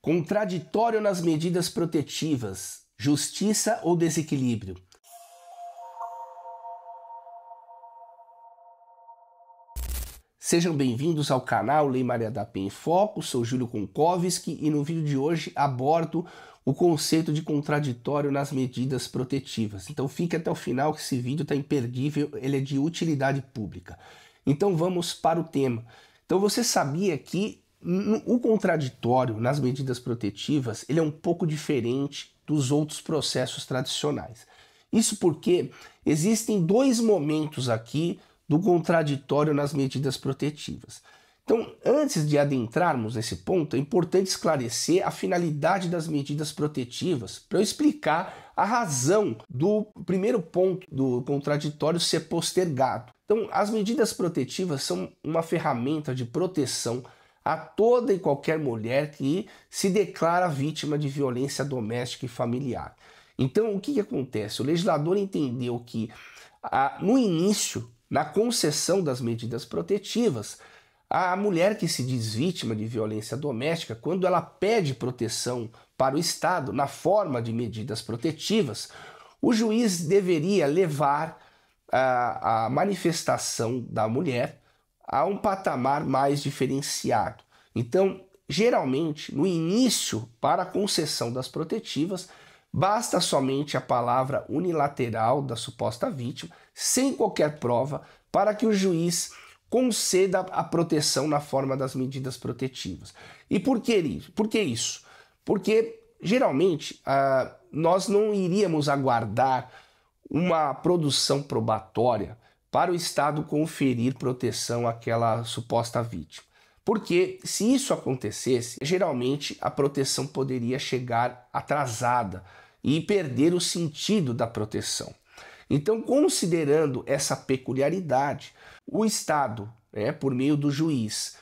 Contraditório nas medidas protetivas, justiça ou desequilíbrio? Sejam bem-vindos ao canal Lei Maria da Penha em Foco, sou Júlio Konkowski e no vídeo de hoje abordo o conceito de contraditório nas medidas protetivas. Então fique até o final que esse vídeo está imperdível, ele é de utilidade pública. Então vamos para o tema. Então você sabia que o contraditório nas medidas protetivas ele é um pouco diferente dos outros processos tradicionais. Isso porque existem dois momentos aqui do contraditório nas medidas protetivas. Então, antes de adentrarmos nesse ponto, é importante esclarecer a finalidade das medidas protetivas para eu explicar a razão do primeiro ponto do contraditório ser postergado. Então, as medidas protetivas são uma ferramenta de proteção a toda e qualquer mulher que se declara vítima de violência doméstica e familiar. Então, o que acontece? O legislador entendeu que, no início, na concessão das medidas protetivas, a mulher que se diz vítima de violência doméstica, quando ela pede proteção para o Estado na forma de medidas protetivas, o juiz deveria levar a manifestação da mulher a um patamar mais diferenciado. Então, geralmente, no início, para a concessão das protetivas, basta somente a palavra unilateral da suposta vítima, sem qualquer prova, para que o juiz conceda a proteção na forma das medidas protetivas. E por que isso? Porque, geralmente, nós não iríamos aguardar uma produção probatória para o Estado conferir proteção àquela suposta vítima. Porque, se isso acontecesse, geralmente a proteção poderia chegar atrasada e perder o sentido da proteção. Então, considerando essa peculiaridade, o Estado, por meio do juiz,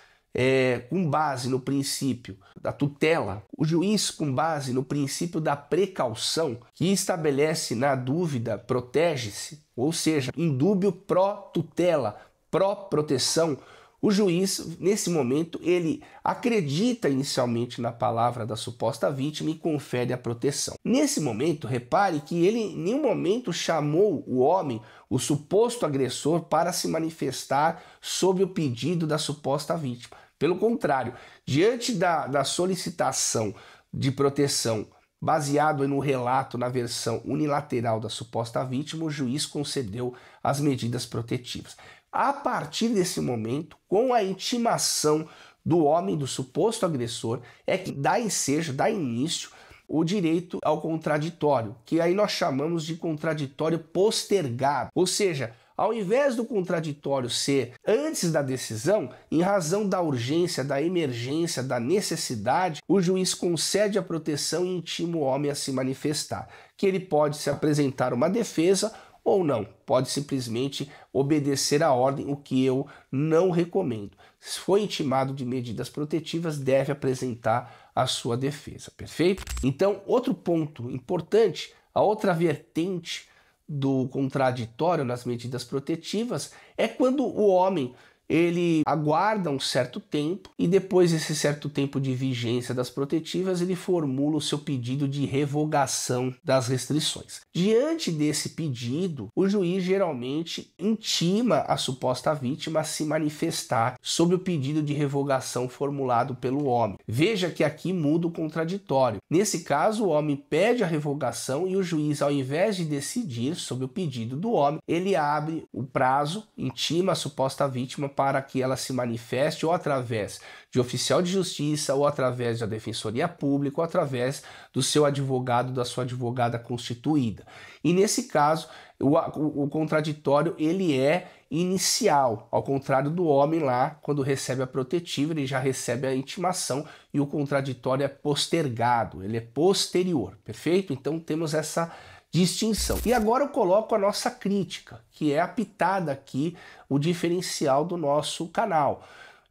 com base no princípio da tutela, o juiz, com base no princípio da precaução, que estabelece na dúvida, protege-se, ou seja, in dúbio pró tutela, pró proteção, o juiz, nesse momento, ele acredita inicialmente na palavra da suposta vítima e confere a proteção. Nesse momento, repare que ele em nenhum momento chamou o homem, o suposto agressor, para se manifestar sob o pedido da suposta vítima. Pelo contrário, diante da solicitação de proteção baseado no relato na versão unilateral da suposta vítima, o juiz concedeu as medidas protetivas. A partir desse momento, com a intimação do homem, do suposto agressor, é que dá ensejo, dá início o direito ao contraditório, que aí nós chamamos de contraditório postergado. Ou seja, ao invés do contraditório ser antes da decisão, em razão da urgência, da emergência, da necessidade, o juiz concede a proteção e intima o homem a se manifestar, que ele pode se apresentar uma defesa ou não, pode simplesmente obedecer à ordem, o que eu não recomendo. Se foi intimado de medidas protetivas, deve apresentar a sua defesa, perfeito? Então, outro ponto importante, a outra vertente do contraditório nas medidas protetivas é quando o homem ele aguarda um certo tempo e depois desse certo tempo de vigência das protetivas ele formula o seu pedido de revogação das restrições. Diante desse pedido, o juiz geralmente intima a suposta vítima a se manifestar sobre o pedido de revogação formulado pelo homem. Veja que aqui muda o contraditório. Nesse caso, o homem pede a revogação e o juiz, ao invés de decidir sobre o pedido do homem, ele abre o prazo, intima a suposta vítima para que ela se manifeste ou através de oficial de justiça, ou através da defensoria pública, ou através do seu advogado, da sua advogada constituída. E nesse caso, o contraditório ele é inicial, ao contrário do homem lá, quando recebe a protetiva, ele já recebe a intimação e o contraditório é postergado, ele é posterior, perfeito? Então temos essa distinção. E agora eu coloco a nossa crítica, que é a pitada aqui, o diferencial do nosso canal.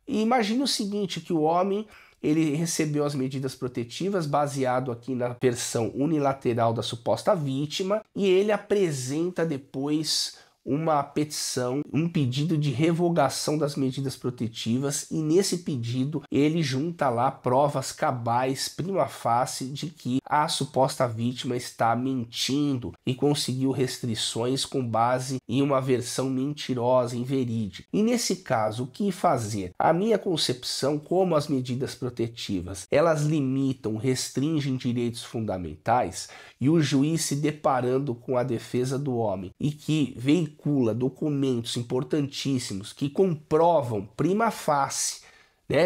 E imagine o seguinte, que o homem ele recebeu as medidas protetivas baseado aqui na versão unilateral da suposta vítima e ele apresenta depois uma petição, um pedido de revogação das medidas protetivas, e nesse pedido ele junta lá provas cabais, prima facie, de que a suposta vítima está mentindo e conseguiu restrições com base em uma versão mentirosa, inverídica. E nesse caso, o que fazer? A minha concepção, como as medidas protetivas, elas limitam, restringem direitos fundamentais, e o juiz se deparando com a defesa do homem e que veicula documentos importantíssimos que comprovam prima facie,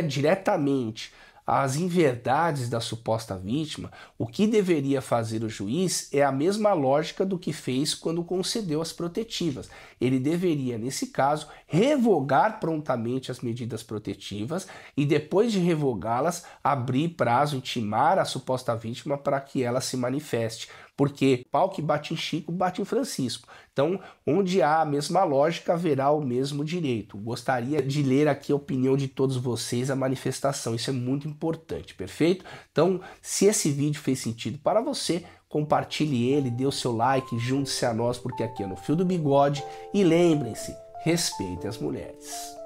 diretamente as inverdades da suposta vítima, o que deveria fazer o juiz é a mesma lógica do que fez quando concedeu as protetivas. Ele deveria, nesse caso, revogar prontamente as medidas protetivas e, depois de revogá-las, abrir prazo, intimar a suposta vítima para que ela se manifeste. Porque pau que bate em Chico, bate em Francisco. Então, onde há a mesma lógica, haverá o mesmo direito. Gostaria de ler aqui a opinião de todos vocês, a manifestação. Isso é muito importante, perfeito? Então, se esse vídeo fez sentido para você, compartilhe ele, dê o seu like, junte-se a nós, porque aqui é no Fio do Bigode. E lembrem-se, respeitem as mulheres.